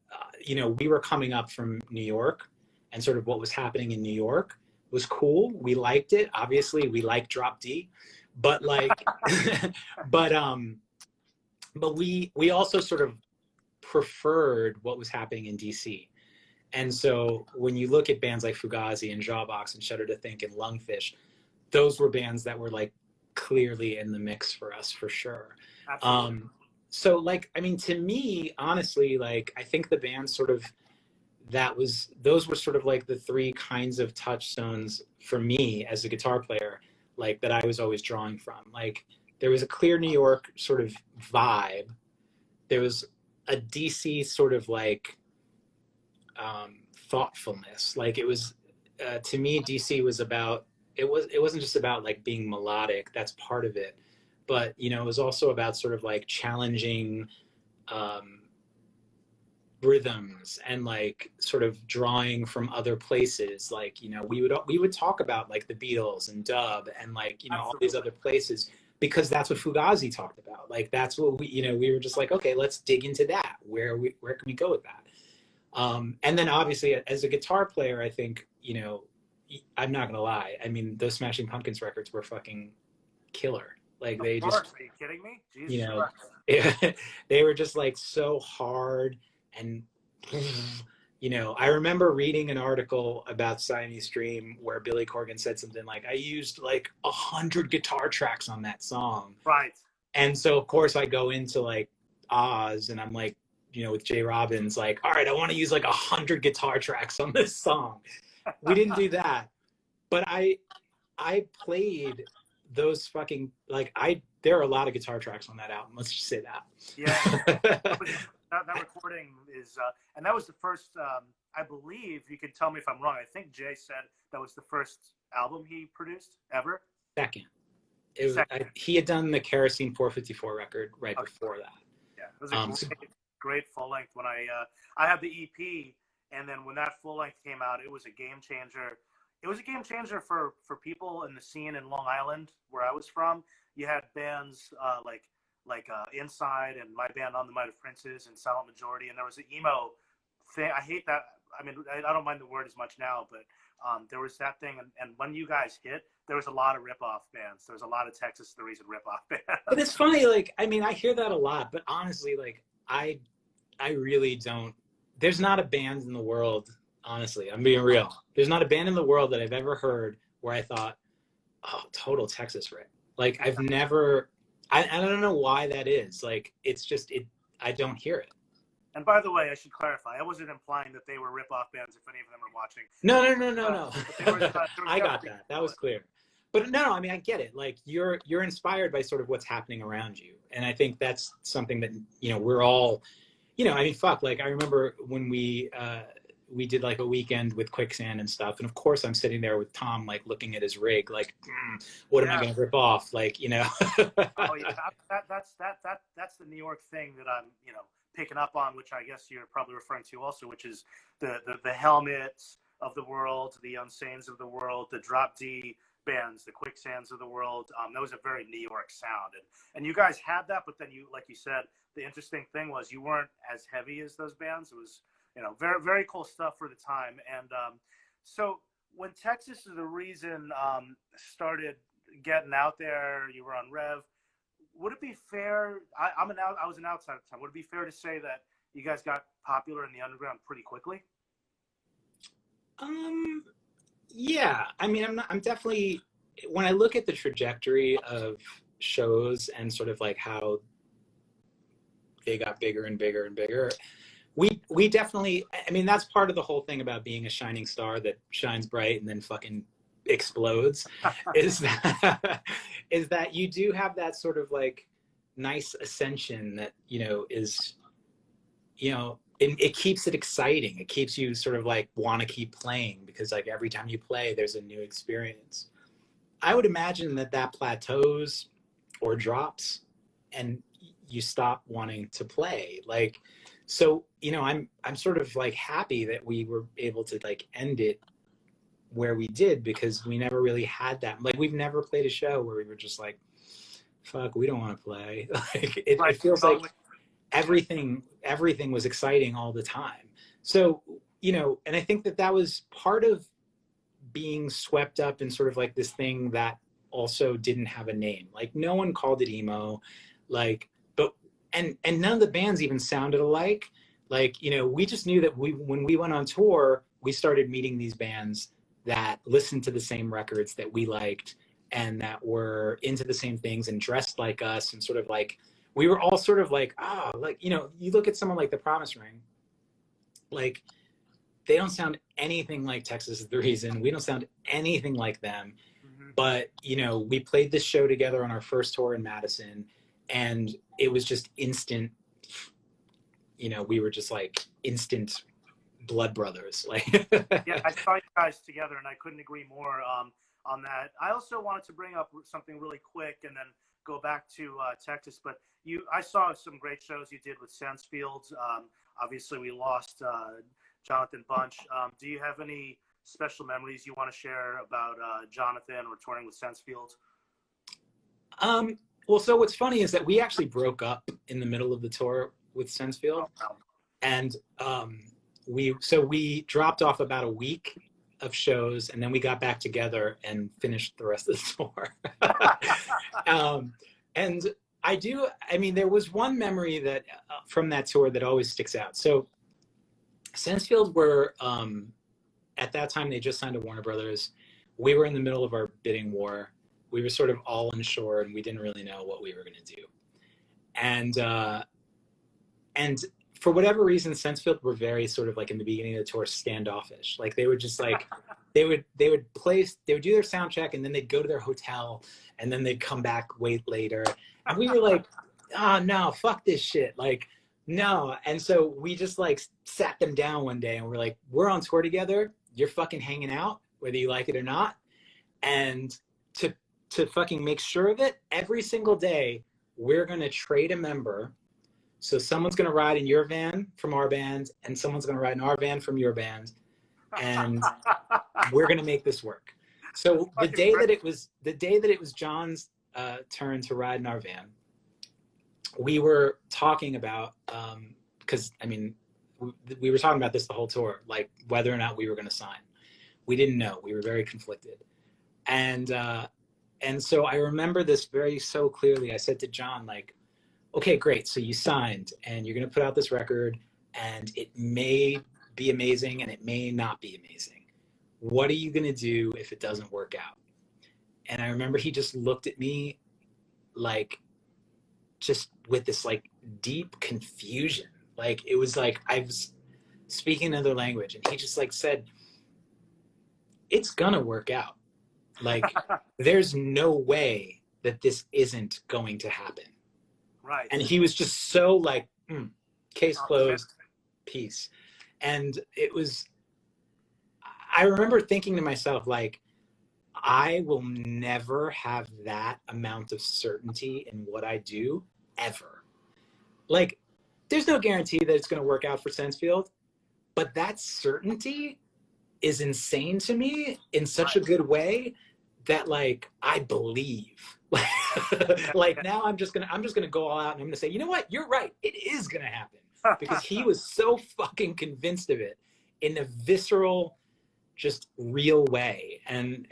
[SPEAKER 2] you know, we were coming up from New York, and sort of what was happening in New York was cool. We liked it. Obviously, we like Drop D, but like, but we also sort of preferred what was happening in DC. And so when you look at bands like Fugazi and Jawbox and Shudder to Think and Lungfish, those were bands that were like clearly in the mix for us, for sure.
[SPEAKER 1] Absolutely.
[SPEAKER 2] So like, I mean, to me, honestly, like I think the band sort of, those were sort of like the 3 kinds of touchstones for me as a guitar player, like that I was always drawing from. Like there was a clear New York sort of vibe. There was a DC sort of like thoughtfulness. Like it was, to me, DC was about, it wasn't just about like being melodic, that's part of it, but you know, it was also about sort of like challenging rhythms and like sort of drawing from other places. Like, you know, we would talk about like the Beatles and dub and like, you know, all these other places, because that's what Fugazi talked about. Like that's what we, you know, we were just like, okay, let's dig into that. Where can we go with that? And then obviously as a guitar player, I think, you know, I'm not gonna lie, I mean, those Smashing Pumpkins records were fucking killer. Like they just,
[SPEAKER 1] are you kidding me? Jesus,
[SPEAKER 2] you know, they were just like so hard. And you know, I remember reading an article about Siamese Dream where Billy Corgan said something like, I used like 100 guitar tracks on that song.
[SPEAKER 1] Right.
[SPEAKER 2] And so of course I go into like Oz and I'm like, you know, with Jay Robbins, like, all right, I want to use like 100 guitar tracks on this song. We didn't do that, but I played those fucking, like there are a lot of guitar tracks on that album. Let's just say that.
[SPEAKER 1] Yeah, that recording is, and that was the first. I believe you can tell me if I'm wrong. I think Jay said that was the first album he produced ever.
[SPEAKER 2] Second. He had done the Kerosene 454 record right before that.
[SPEAKER 1] Yeah, it was a great full length. When I had the EP, and then when that full length came out, it was a game changer. It was a game changer for people in the scene in Long Island, where I was from. You had bands like Inside and my band On the Might of Princes and Silent Majority, and there was an emo thing. I hate that. I mean, I don't mind the word as much now, but there was that thing. And when you guys hit, there was a lot of rip-off bands. There was a lot of Texas the Reason rip-off bands.
[SPEAKER 2] But it's funny, like, I mean, I hear that a lot, but honestly, like, I really don't. There's not a band in the world, honestly, I'm being real. There's not a band in the world that I've ever heard where I thought, oh, total Texas rip. Like, I've never, I don't know why that is. Like, it's just, I don't hear it.
[SPEAKER 1] And by the way, I should clarify, I wasn't implying that they were rip-off bands if any of them are watching.
[SPEAKER 2] No. I got that. That was clear. But no, I mean, I get it. Like, you're inspired by sort of what's happening around you. And I think that's something that, you know, we're all, you know, I mean, fuck, like, I remember when we did like a weekend with Quicksand and stuff. And of course I'm sitting there with Tom, like looking at his rig, like, what am I going to rip off? Like, you know.
[SPEAKER 1] Oh yeah, that's the New York thing that I'm, you know, picking up on, which I guess you're probably referring to also, which is the Helmets of the world, the Unsanes of the world, the Drop D bands, the Quicksands of the world. That was a very New York sound, and you guys had that, but then you, like you said, the interesting thing was you weren't as heavy as those bands. It was, you know, very, very cool stuff for the time. And so when Texas is the Reason started getting out there, you were on Rev. Would it be fair? I was an outsider at the time. Would it be fair to say that you guys got popular in the underground pretty quickly?
[SPEAKER 2] Yeah. I mean, I'm definitely, when I look at the trajectory of shows and sort of like how they got bigger and bigger and bigger, we definitely, I mean, that's part of the whole thing about being a shining star that shines bright and then fucking explodes is that you do have that sort of like nice ascension that, you know, is, you know, it keeps it exciting. It keeps you sort of like want to keep playing because like every time you play, there's a new experience. I would imagine that plateaus or drops and you stop wanting to play. Like, so, you know, I'm sort of like happy that we were able to like end it where we did, because we never really had that. Like, we've never played a show where we were just like, fuck, we don't want to play. Like, it feels like everything was exciting all the time. So, you know, and I think that was part of being swept up in sort of like this thing that also didn't have a name. Like, no one called it emo, like, but and none of the bands even sounded alike. Like, you know, we just knew that when we went on tour, we started meeting these bands that listened to the same records that we liked and that were into the same things and dressed like us, and sort of like, we were all sort of like, like, you know, you look at someone like The Promise Ring, like, they don't sound anything like Texas is the Reason. We don't sound anything like them. Mm-hmm. But, you know, we played this show together on our first tour in Madison, and it was just instant, you know, we were just like instant blood brothers. Like,
[SPEAKER 1] yeah, I saw you guys together and I couldn't agree more on that. I also wanted to bring up something really quick and then go back to Texas, but I saw some great shows you did with Sensefields. Obviously we lost Jonathan Bunch. Do you have any special memories you want to share about Jonathan or touring with Sensefields?
[SPEAKER 2] Well, so what's funny is that we actually broke up in the middle of the tour with Sensefield. Oh, wow. And we dropped off about a week of shows, and then we got back together and finished the rest of the tour. And I mean, there was one memory that from that tour that always sticks out. So Sensefield were, at that time, they just signed to Warner Brothers. We were in the middle of our bidding war. We were sort of all unsure, and we didn't really know what we were going to do. And for whatever reason, Sensefield were very sort of like in the beginning of the tour standoffish. Like, they would just like, they would do their sound check, and then they'd go to their hotel, and then they'd come back way later. And we were like, oh no, fuck this shit. Like, no. And so we just like sat them down one day and we're like, we're on tour together. You're fucking hanging out, whether you like it or not. And to fucking make sure of it, every single day, we're going to trade a member. So someone's going to ride in your van from our band, and someone's going to ride in our van from your band. And we're going to make this work. So the day that it was John's turn to ride in our van, we were talking about, because I mean, we were talking about this the whole tour, like whether or not we were going to sign. We didn't know. We were very conflicted. And so I remember this so clearly. I said to John, like, okay, great. So you signed and you're going to put out this record and it may be amazing and it may not be amazing. What are you going to do if it doesn't work out? And I remember he just looked at me like, just with this like deep confusion. Like, it was like I was speaking another language, and he just like said, it's gonna work out. Like, there's no way that this isn't going to happen.
[SPEAKER 1] Right.
[SPEAKER 2] And he was just so like, case closed, peace. And it was, I remember thinking to myself, like, I will never have that amount of certainty in what I do ever. Like, there's no guarantee that it's going to work out for Sensefield, but that certainty is insane to me in such a good way that, like, I believe. Like, now I'm just gonna go all out and I'm gonna say, you know what, you're right, it is gonna happen, because he was so fucking convinced of it in a visceral, just real way. And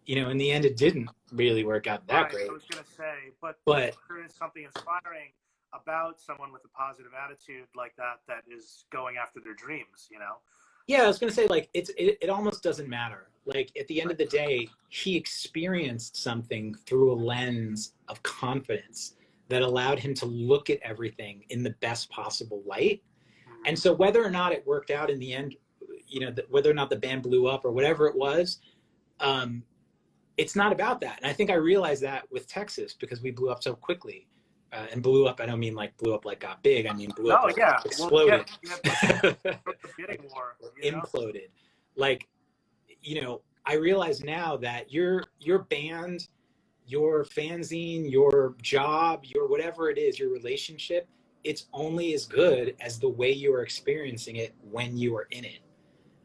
[SPEAKER 2] you know, in the end, it didn't really work out that great.
[SPEAKER 1] I was gonna say, but there is something inspiring about someone with a positive attitude like that is going after their dreams, you know?
[SPEAKER 2] Yeah, I was gonna say, like, it almost doesn't matter. Like, at the end of the day, he experienced something through a lens of confidence that allowed him to look at everything in the best possible light. And so whether or not it worked out in the end, you know, whether or not the band blew up or whatever it was, it's not about that. And I think I realized that with Texas, because we blew up so quickly. And blew up, I don't mean like blew up like got big. I mean blew up, like exploded.
[SPEAKER 1] The bidding war,
[SPEAKER 2] imploded. Like, you know, I realize now that your band, your fanzine, your job, your whatever it is, your relationship, it's only as good as the way you are experiencing it when you are in it.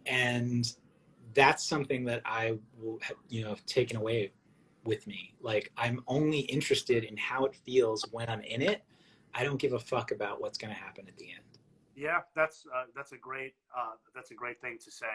[SPEAKER 2] And that's something that I will, you know, have taken away with me. Like, I'm only interested in how it feels when I'm in it. I don't give a fuck about what's going to happen at the end.
[SPEAKER 1] Yeah, that's a great thing to say.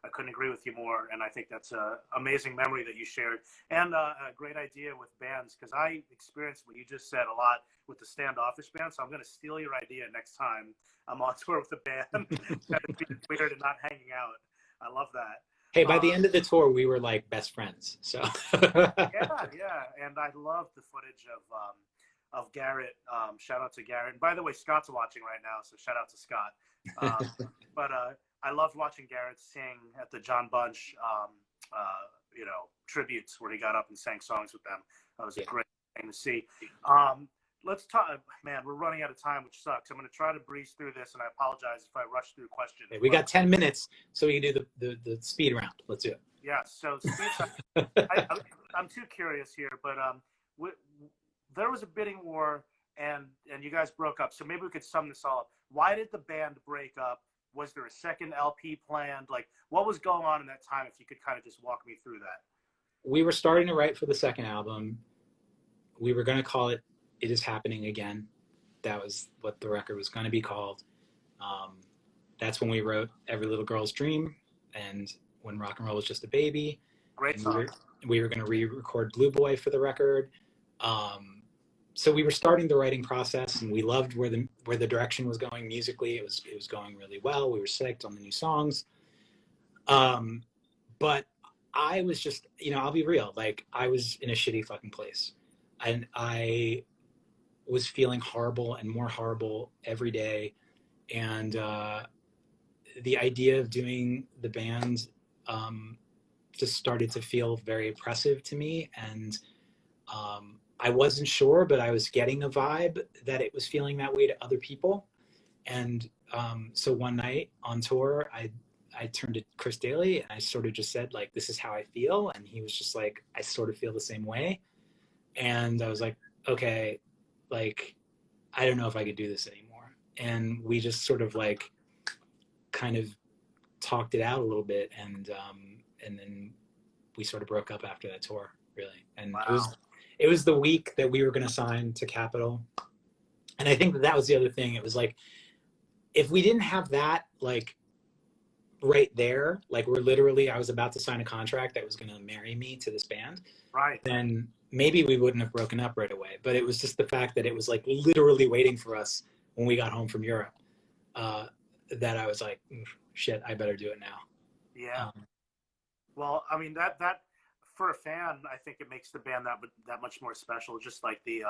[SPEAKER 1] I couldn't agree with you more, and I think that's an amazing memory that you shared, and a great idea with bands, because I experienced what you just said a lot with the standoffish band. So I'm going to steal your idea next time I'm on tour with the band. That'd be weird and not hanging out. I love that.
[SPEAKER 2] Hey, by the end of the tour, we were like best friends. So
[SPEAKER 1] yeah, and I love the footage of Garrett. Shout out to Garrett. And by the way, Scott's watching right now, so shout out to Scott. But I loved watching Garrett sing at the John Bunch, you know, tributes where he got up and sang songs with them. That was a great thing to see. Let's talk, man, we're running out of time, which sucks. I'm going to try to breeze through this, and I apologize if I rush through questions.
[SPEAKER 2] Okay, we got 10 minutes, so we can do the speed round. Let's do it.
[SPEAKER 1] Yeah, so I'm too curious here, but there was a bidding war, and you guys broke up, so maybe we could sum this all up. Why did the band break up? Was there a second LP planned? Like, what was going on in that time, if you could kind of just walk me through that?
[SPEAKER 2] We were starting to write for the second album. We were going to call it It Is Happening Again. That was what the record was going to be called. That's when we wrote Every Little Girl's Dream and When Rock and Roll Was Just a Baby.
[SPEAKER 1] Great song.
[SPEAKER 2] We were going to re-record Blue Boy for the record. So we were starting the writing process, and we loved where the direction was going musically. It was going really well. We were psyched on the new songs. But I was just, you know, I'll be real. Like, I was in a shitty fucking place, and I was feeling horrible and more horrible every day. And the idea of doing the band just started to feel very oppressive to me. And I wasn't sure, but I was getting a vibe that it was feeling that way to other people. And so one night on tour, I turned to Chris Daly and I sort of just said, like, this is how I feel. And he was just like, I sort of feel the same way. And I was like, okay, like, I don't know if I could do this anymore. And we just sort of like kind of talked it out a little bit. And then we sort of broke up after that tour, really. And
[SPEAKER 1] Wow.
[SPEAKER 2] it was the week that we were going to sign to Capitol. And I think that was the other thing. It was like, if we didn't have that, like, right there, like I was about to sign a contract that was going to marry me to this band,
[SPEAKER 1] Right.
[SPEAKER 2] then maybe we wouldn't have broken up right away. But it was just the fact that it was like literally waiting for us when we got home from Europe, that I was like, shit, I better do it now.
[SPEAKER 1] Yeah. Well, I mean, that for a fan, I think it makes the band that much more special. Just like the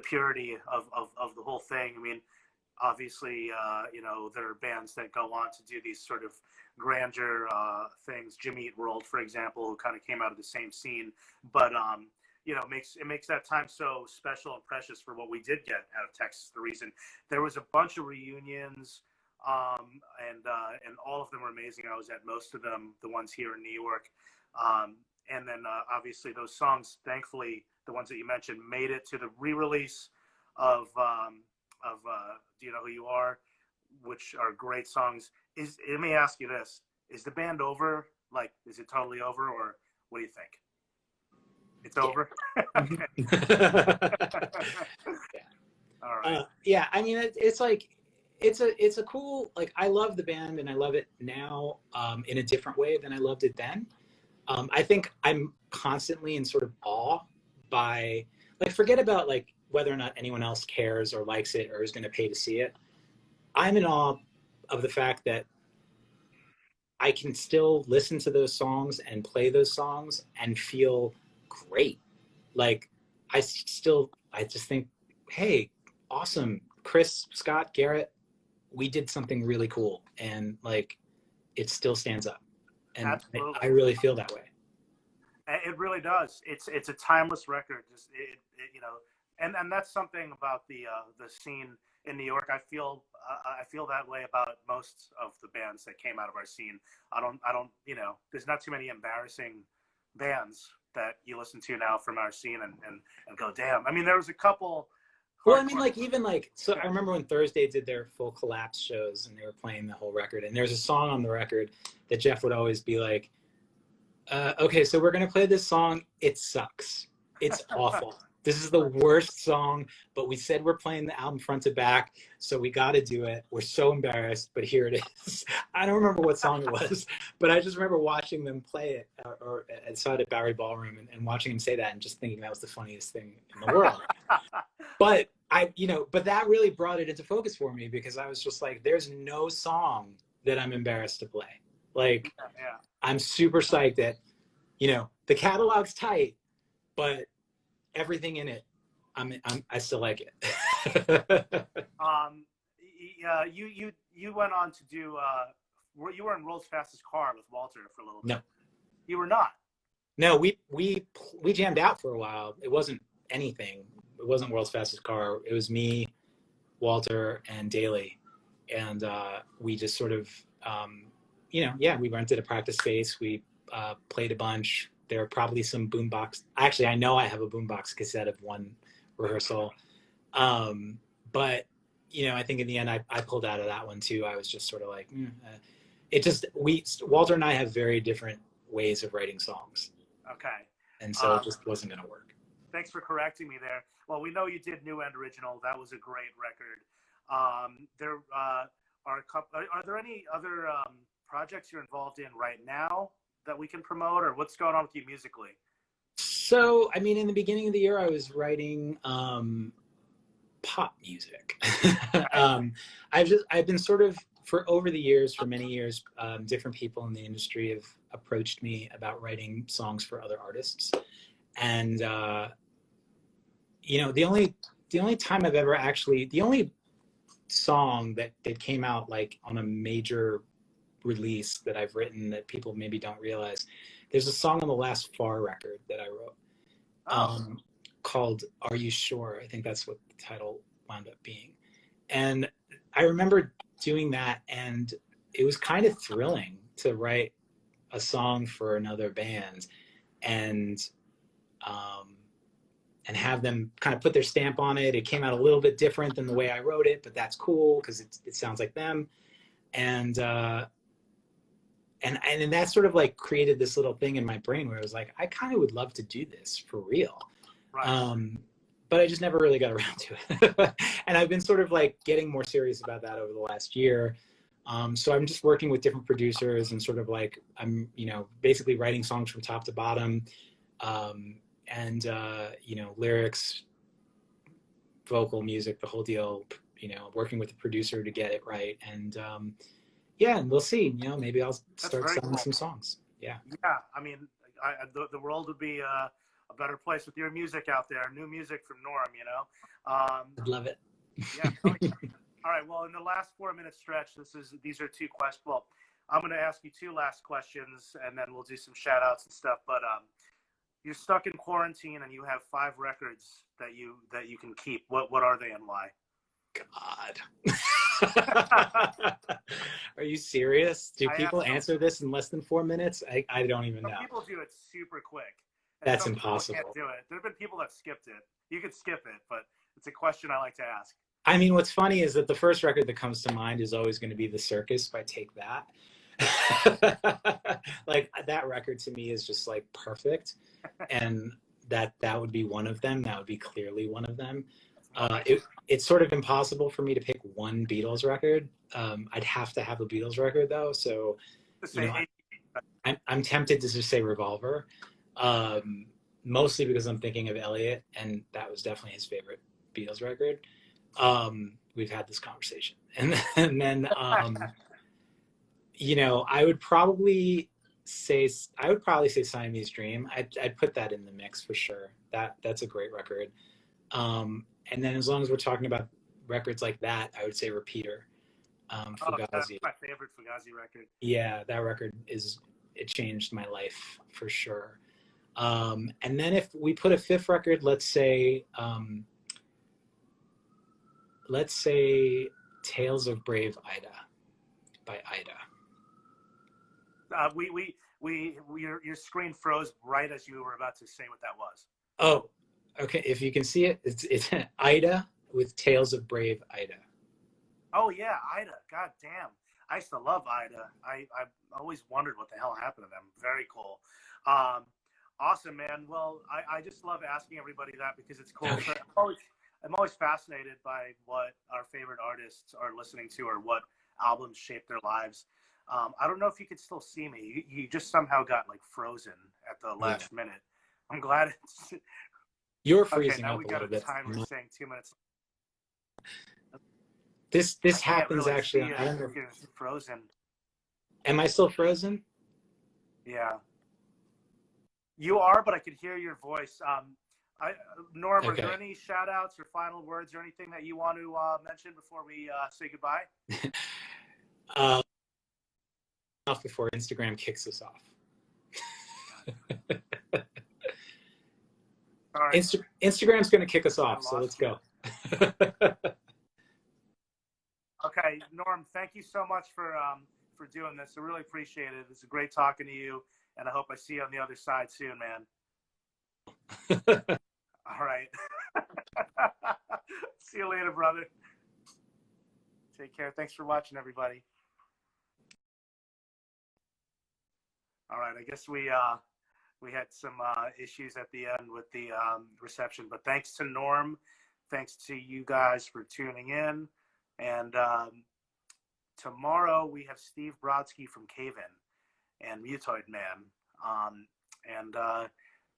[SPEAKER 1] purity of the whole thing. I mean, obviously, you know, there are bands that go on to do these sort of grandeur things. Jimmy Eat World, for example, who kind of came out of the same scene, but you know, it makes that time so special and precious for what we did get out of Texas. The reason there was a bunch of reunions, and all of them were amazing. I was at most of them, the ones here in New York, and then obviously those songs, thankfully, the ones that you mentioned, made it to the re-release of Do You Know Who You Are, which are great songs. Let me ask you this: is the band over? Like, is it totally over, or what do you think? It's over. All right.
[SPEAKER 2] Yeah, I mean, it's like, it's a cool, like, I love the band and I love it now in a different way than I loved it then. I think I'm constantly in sort of awe by, like, forget about like whether or not anyone else cares or likes it or is going to pay to see it. I'm in awe of the fact that I can still listen to those songs and play those songs and feel great. Like, I just think, hey, awesome. Chris, Scott, Garrett, we did something really cool. And like, it still stands up. And I really feel that way.
[SPEAKER 1] It really does. It's a timeless record. Just you know, and that's something about the scene in New York. I feel that way about most of the bands that came out of our scene. I don't you know, there's not too many embarrassing bands that you listen to now from our scene and go, damn. I mean, there was a couple.
[SPEAKER 2] Well, I mean, like, even like, so I remember when Thursday did their full Collapse shows and they were playing the whole record, and there's a song on the record that Jeff would always be like, okay, so we're going to play this song. It sucks. It's awful. This is the worst song, but we said we're playing the album front to back, so we got to do it. We're so embarrassed, but here it is. I don't remember what song it was, but I just remember watching them play it, or saw it at Bowery Ballroom, and watching him say that and just thinking that was the funniest thing in the world. But but that really brought it into focus for me, because I was just like, there's no song that I'm embarrassed to play. Like,
[SPEAKER 1] yeah.
[SPEAKER 2] I'm super psyched that, the catalog's tight, but everything in it, I still like it.
[SPEAKER 1] Yeah, you went on to do, you were in World's Fastest Car with Walter for a little bit.
[SPEAKER 2] No.
[SPEAKER 1] You were not?
[SPEAKER 2] No, we jammed out for a while. It wasn't anything. It wasn't World's Fastest Car. It was me, Walter, and Daly. And we just sort of, we rented a practice space. We played a bunch. There were probably some boombox. Actually, I know I have a boombox cassette of one rehearsal. But, I think in the end, I pulled out of that one too. I was just sort of like, Walter and I have very different ways of writing songs.
[SPEAKER 1] Okay.
[SPEAKER 2] And so it just wasn't going to work.
[SPEAKER 1] Thanks for correcting me there. Well, we know you did New and Original. That was a great record. There are a couple. Are there any other projects you're involved in right now that we can promote, or what's going on with you musically?
[SPEAKER 2] So, I mean, in the beginning of the year, I was writing pop music. I've been sort of, for many years, different people in the industry have approached me about writing songs for other artists. And, the only time I've ever the only song that came out like on a major release that I've written that people maybe don't realize. There's a song on the last Far record that I wrote called Are You Sure? I think that's what the title wound up being. And I remember doing that, and it was kind of thrilling to write a song for another band and have them kind of put their stamp on it. It came out a little bit different than the way I wrote it, but that's cool because it sounds like them. And then that sort of like created this little thing in my brain where I was like, I kind of would love to do this for real. Right. But I just never really got around to it. And I've been sort of like getting more serious about that over the last year. So I'm just working with different producers and sort of like, I'm, basically writing songs from top to bottom. Lyrics, vocal, music, the whole deal, working with the producer to get it right. And and we'll see, maybe I'll start selling some songs. Yeah.
[SPEAKER 1] Yeah. I mean, the world would be a better place with your music out there, new music from Norm,
[SPEAKER 2] I'd love it.
[SPEAKER 1] Yeah. All right. Well, in the last 4-minute stretch, these are 2 questions. Well, I'm going to ask you 2 last questions, and then we'll do some shout outs and stuff. But you're stuck in quarantine and you have 5 records that you can keep. What are they and why?
[SPEAKER 2] God. Are you serious? Do people answer this in less than 4 minutes? I don't even know.
[SPEAKER 1] People do it super quick.
[SPEAKER 2] That's impossible.
[SPEAKER 1] Can't do it. There have been people that skipped it. You could skip it, but it's a question I like to ask.
[SPEAKER 2] I mean, what's funny is that the first record that comes to mind is always going to be The Circus by Take That. Like that record to me is just like perfect. And that would be one of them. That would be clearly one of them. It's sort of impossible for me to pick one Beatles record. I'd have to have a Beatles record though. So, I'm tempted to just say Revolver. Mostly because I'm thinking of Elliot, and that was definitely his favorite Beatles record. We've had this conversation, and then I would probably say Siamese Dream. I'd put that in the mix for sure. That's a great record. And then as long as we're talking about records like that, I would say Repeater. Fugazi.
[SPEAKER 1] That's my favorite Fugazi record.
[SPEAKER 2] Yeah, that record it changed my life for sure. And then if we put a 5th record, let's say Tales of Brave Ida by Ida.
[SPEAKER 1] Your screen froze right as you were about to say what that was.
[SPEAKER 2] Oh, okay. If you can see it, it's Ida with Tales of Brave Ida.
[SPEAKER 1] Oh yeah, Ida. God damn. I used to love Ida. I always wondered what the hell happened to them. Very cool. Awesome, man. Well, I just love asking everybody that because it's cool.
[SPEAKER 2] Okay.
[SPEAKER 1] I'm always fascinated by what our favorite artists are listening to or what albums shape their lives. I don't know if you could still see me. You just somehow got like frozen at the last minute. I'm glad it's...
[SPEAKER 2] You're freezing
[SPEAKER 1] now
[SPEAKER 2] up
[SPEAKER 1] we
[SPEAKER 2] a
[SPEAKER 1] got
[SPEAKER 2] little bit.
[SPEAKER 1] Timer saying 2 minutes.
[SPEAKER 2] This happens
[SPEAKER 1] really
[SPEAKER 2] actually.
[SPEAKER 1] I don't know if you're frozen.
[SPEAKER 2] Am I still frozen?
[SPEAKER 1] Yeah. You are, but I could hear your voice. Norm, are there any shout outs or final words or anything that you want to mention before we say goodbye?
[SPEAKER 2] Off before Instagram kicks us off.
[SPEAKER 1] All right.
[SPEAKER 2] Instagram's going to kick us off, so let's go.
[SPEAKER 1] Okay, Norm, thank you so much for doing this. I really appreciate it. It's great talking to you, and I hope I see you on the other side soon, man. All right. See you later, brother. Take care. Thanks for watching, everybody. All right, I guess we had some issues at the end with the reception, but thanks to Norm, thanks to you guys for tuning in, and tomorrow we have Steve Brodsky from Cave-In and Mutoid Man, and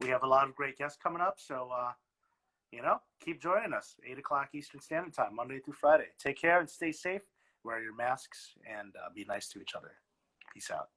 [SPEAKER 1] we have a lot of great guests coming up, so keep joining us, 8 o'clock Eastern Standard Time, Monday through Friday. Take care and stay safe, wear your masks, and be nice to each other. Peace out.